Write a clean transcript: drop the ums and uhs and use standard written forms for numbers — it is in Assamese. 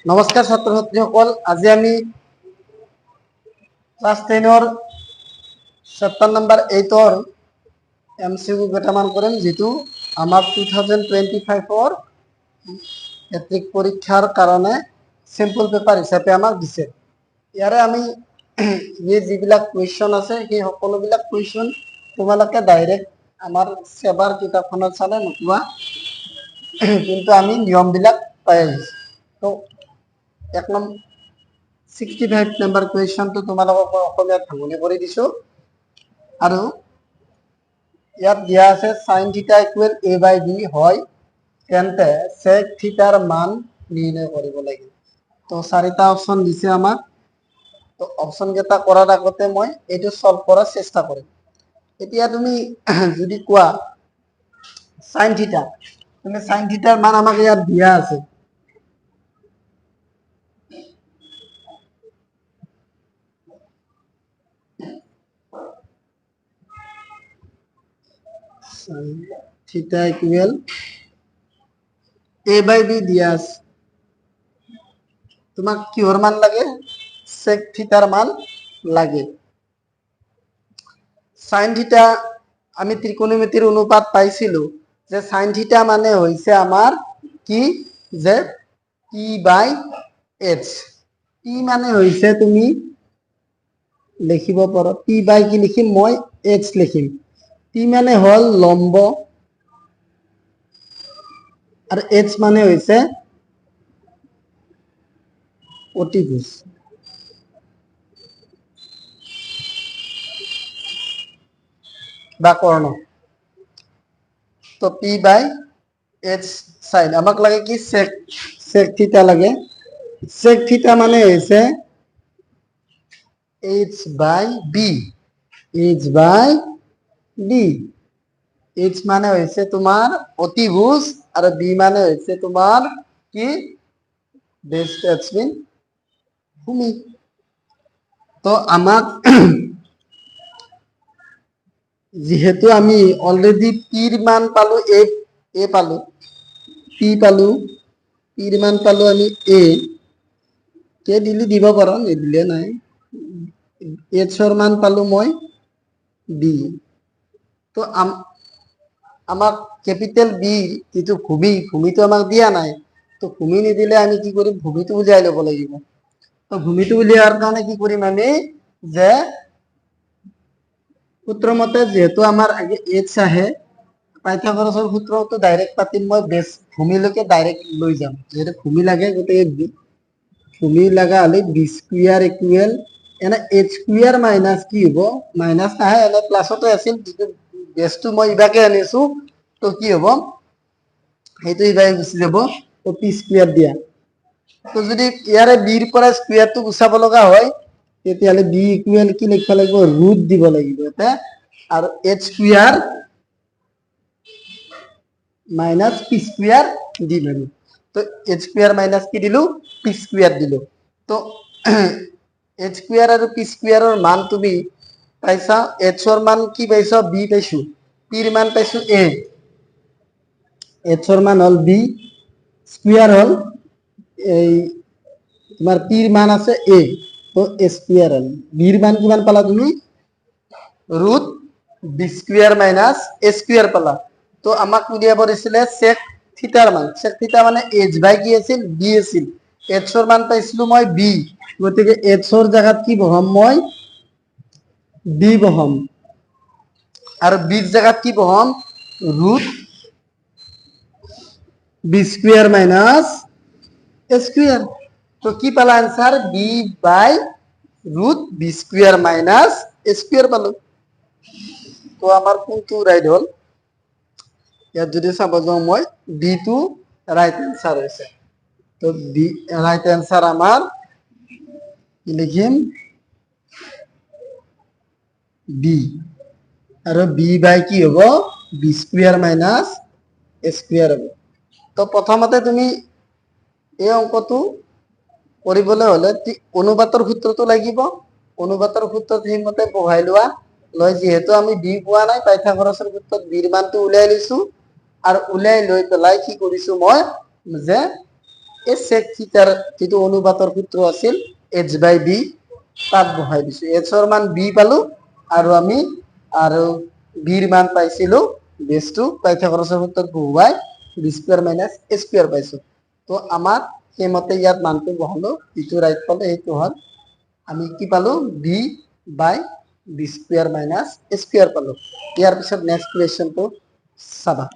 নমস্কাৰ ছাত্ৰ ছাত্ৰীসকল, আজি আমি ক্লাছ 10ৰ চেপ্টাৰ নম্বৰ 8ৰ MCQ কেইটামান কৰিম, যিটো আমাৰ 2025ৰ মেট্ৰিক পৰীক্ষাৰ কাৰণে চিম্পল পেপাৰ হিচাপে আমাক দিছে। ইয়াৰে আমি যিবিলাক কুৱেশ্যন আছে সেই সকলোবিলাক কুৱেশ্যন তোমালোকে ডাইৰেক্ট আমাৰ চেবাৰ কিতাপখনত চালে নোপোৱা, কিন্তু আমি নিয়মবিলাক পাই আহিছোঁ। তো 65 নম্বৰ কুৱেশ্যনটো তোমালোকক মই অসমীয়াত ভাঙনি কৰি দিছোঁ, আৰু ইয়াত দিয়া আছে sin θ = a/b হয় তেন্তে sec θৰ মান নিৰ্ণয় কৰিব লাগিব। তো 4টা অপশ্যন দিছে আমাক। তো অপশ্যন কেইটা কৰাৰ আগতে মই এইটো সলভ কৰাৰ চেষ্টা কৰিম। এতিয়া তুমি যদি কোৱা sin θ, তুমি sin θৰ মান আমাক ইয়াত দিয়া আছে। sin θ = a/b দিয়া আছে। তোমাক কিহৰ মান লাগে? sec θৰ মান লাগে। sin θ আমি ত্ৰিকোণমিতিৰ অনুপাত পাইছিলো যে sin θ মানে হৈছে আমাৰ কি, যে p/h। p মানে হৈছে, তুমি লিখিব পাৰো p বাই কি লিখিম, মই h লিখিম। p মানে হল লম্ব আৰু h মানে হৈছে অতিভুজ। বা কৰ্ণ। তো p/h sin, আমাক লাগে কি, sec θ লাগে। sec θ মানে হৈছে h/b। h মানে হৈছে তোমাৰ অতিভুজ আৰু b মানে হৈছে তোমাৰ কি, ভূমি। তো আমাক যিহেতু আমি অলৰেডি পিৰ মান পালো, a পালো, p পালো, পিৰ মান পালো আমি a, কে দিলে দিব পাৰো, নিদিলে নাই। h ৰ মান পালো মই b। তো আমাক কেপিটেল বি যিটো ভূমিটো আমাক দিয়া নাই। তো ভূমি নিদিলে আমি কি কৰিম, ভূমিটো উলিয়াই ল'ব লাগিব। তো ভূমিটো উলিয়াৰ কাৰণে কি কৰিম আমি, যে সূত্ৰ মতে যিহেতু আমাৰ আগে h আহে, পাইথাগোৰাছৰ সূত্ৰটো ডাইৰেক্ট পাতিম, মই বেছ ভূমিলৈকে ডাইৰেক্ট লৈ যাম। যিহেতু ভূমি লাগে, গতিকে ভূমি লগা হলে b² = এনে h² মাইনাছ কি হ'ব, মাইনাছ নাহে, এনে প্লাছতে আছিল, যিটো বেছটো মই ইবাকে আনিছো। তো কি হ'ব, সেইটো ইবাকে গুচি যাব। তো p² দিয়া। তো যদি ইয়াৰে বিৰ পৰা স্কুয়াৰটো গুচাব লগা হয়, তেতিয়াহ'লে b = কি লিখিব লাগিব, ৰুট দিব লাগিব ইয়াতে, আৰু h² মাইনাছ p² দিম আমি। তো h² মাইনাছ কি দিলো, p² দিলো। তো h² আৰু p² ৰ মান তুমি পাইছা। h ৰ মান কি পাইছা, b পাইছো, p ৰ মান পাইছো a, h ৰ মান হল b, স্কুয়াৰ হল এই তোমাৰ p ৰ মান আছে a, তো a² হল। b ৰ মান কিমান পালা তুমি, √b² মাইনাছ a² পালা। তো আমাক উলিয়াব দিছিলে sec θৰ মান। sec θ মানে h/, কি আছিল, b আছিল। h ৰ মান পাইছিলো মই b, গতিকে h ৰ জাগাত কি বহাম, মই b বহাম, আৰু b ৰ জাগাত কি বহাম, √b² মাইনাছ a²। তো কি পালা আনসাৰ, b/√b² মাইনাছ a² পালো। তো আমাৰ কোনটো ৰাইট হল, ইয়াত যদি চাব যাওঁ মই, বি টো ৰাইট এনসাৰ হৈছে। তো বি ৰাইট অ্যান্সাৰ আমাৰ কি লিখিম, বি। আৰু বি বাই কি হ'ব, b² মাইনাছ a² হ'ব। তো প্ৰথমতে তুমি এই অংকটো কৰিবলৈ হলে অনুপাতৰ সূত্ৰটো লাগিব। অনুপাতৰ সূত্ৰত সেইমতে বহাই লোৱা। যিহেতু আমি বি পোৱা নাই, পাইথাগোৰাছৰ সূত্ৰত বিৰ মানটো উলিয়াই লৈছো, আৰু উলিয়াই লৈ পেলাই কি কৰিছো মই, যে এই sec থিটাৰ যিটো অনুপাতৰ সূত্ৰ আছিল h/b তাত বহাই দিছো h ৰ মান b পালো আৰু আমি আৰু b ৰ মান পাইছিলো বেসটো পাইথাগোৰাছৰ সূত্ৰত বহুৱাই b square minus a square পাইছো তো আমাৰ সেইমতে ইয়াত মানটো বহালো যিটো ৰাইট পালো সেইটো হ'ল আমি কি পালো b by b square minus a square পালো ইয়াৰ পিছত নেক্সট কুৱেশ্যনটো চাবা